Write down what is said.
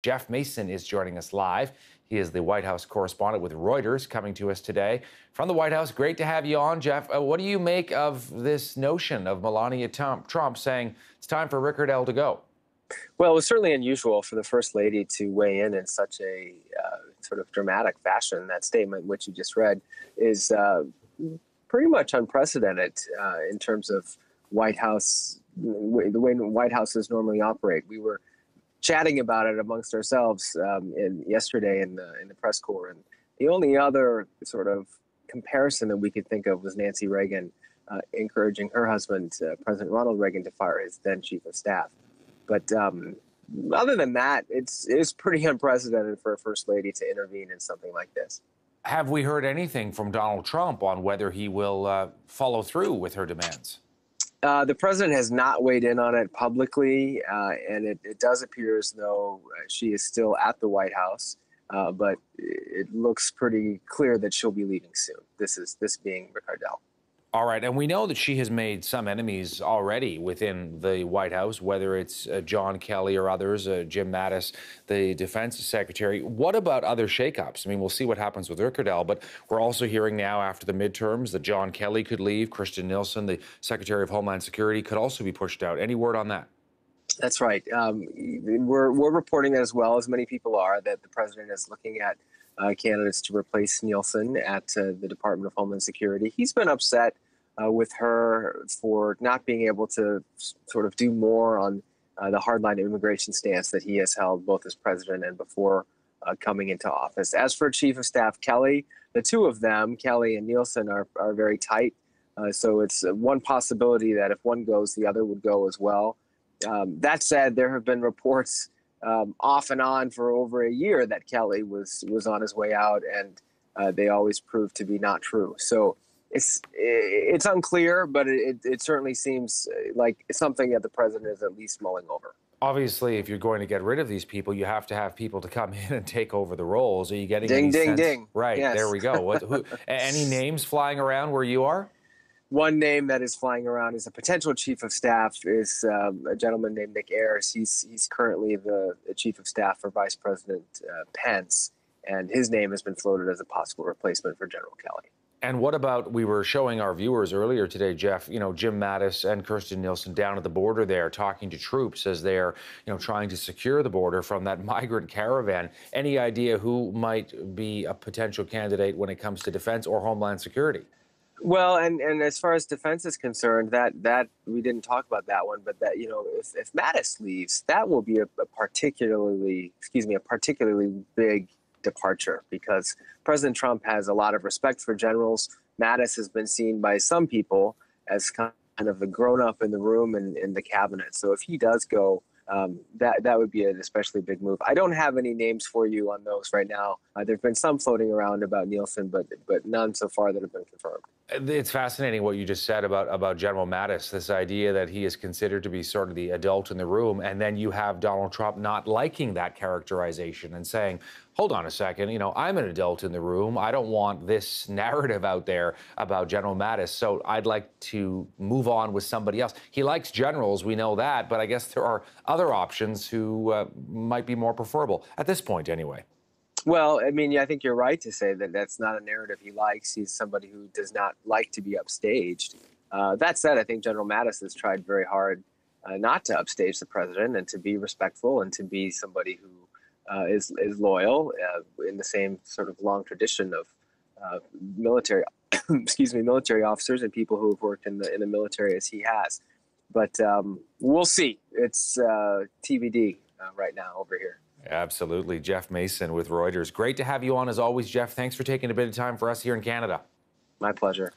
Jeff Mason is joining us live. He is the White House correspondent with Reuters, coming to us today from the White House. Great to have you on, Jeff. What do you make of this notion of Melania Trump saying it's time for Rick Rickardell to go? Well, it was certainly unusual for the First Lady to weigh in such a sort of dramatic fashion. That statement, which you just read, is pretty much unprecedented in terms of White House, the way White Houses normally operate. We were chatting about it amongst ourselves yesterday in the press corps, and the only other sort of comparison that we could think of was Nancy Reagan encouraging her husband, President Ronald Reagan, to fire his then chief of staff. But other than that, it's pretty unprecedented for a First Lady to intervene in something like this. Have we heard anything from Donald Trump on whether he will follow through with her demands? The president has not weighed in on it publicly, and it does appear as though she is still at the White House, but it looks pretty clear that she'll be leaving soon. This being Rickardell. All right, and we know that she has made some enemies already within the White House, whether it's John Kelly or others, Jim Mattis, the defense secretary. What about other shakeups? I mean, we'll see what happens with Rickardell, but we're also hearing now after the midterms that John Kelly could leave. Kirstjen Nielsen, the Secretary of Homeland Security, could also be pushed out. Any word on that? That's right. We're reporting that as well, as many people are, that the president is looking at candidates to replace Nielsen at the Department of Homeland Security. He's been upset with her for not being able to sort of do more on the hardline immigration stance that he has held both as president and before coming into office. As for Chief of Staff Kelly, the two of them, Kelly and Nielsen, are very tight. So it's one possibility that if one goes, the other would go as well. That said, there have been reports off and on for over a year that Kelly was on his way out, and they always proved to be not true. So it's unclear, but it certainly seems like it's something that the president is at least mulling over. Obviously, if you're going to get rid of these people, you have to have people to come in and take over the roles. Are you getting ding, any ding, sense? ding? Right, yes. There we go. Any names flying around where you are? One name that is flying around is a potential chief of staff is a gentleman named Nick Ayers. He's currently the chief of staff for Vice President Pence, and his name has been floated as a possible replacement for General Kelly. And what about, we were showing our viewers earlier today, Jeff, Jim Mattis and Kirstjen Nielsen down at the border there talking to troops as they're, trying to secure the border from that migrant caravan. Any idea who might be a potential candidate when it comes to defense or Homeland Security? Well, and as far as defense is concerned, that we didn't talk about that one, but that, if Mattis leaves, that will be a particularly big departure, because President Trump has a lot of respect for generals. Mattis has been seen by some people as kind of the grown-up in the room and in the cabinet. So if he does go, that would be an especially big move. I don't have any names for you on those right now. There have been some floating around about Nielsen, but none so far that have been confirmed. It's fascinating what you just said about General Mattis, this idea that he is considered to be sort of the adult in the room, and then you have Donald Trump not liking that characterization and saying, hold on a second, I'm an adult in the room. I don't want this narrative out there about General Mattis, so I'd like to move on with somebody else. He likes generals, we know that, but I guess there are other options who might be more preferable, at this point anyway. Well, I mean, I think you're right to say that that's not a narrative he likes. He's somebody who does not like to be upstaged. That said, I think General Mattis has tried very hard not to upstage the president and to be respectful and to be somebody who is loyal in the same sort of long tradition of military, military officers and people who have worked in the military as he has. But we'll see. It's TBD right now over here. Absolutely. Jeff Mason with Reuters. Great to have you on as always, Jeff. Thanks for taking a bit of time for us here in Canada. My pleasure.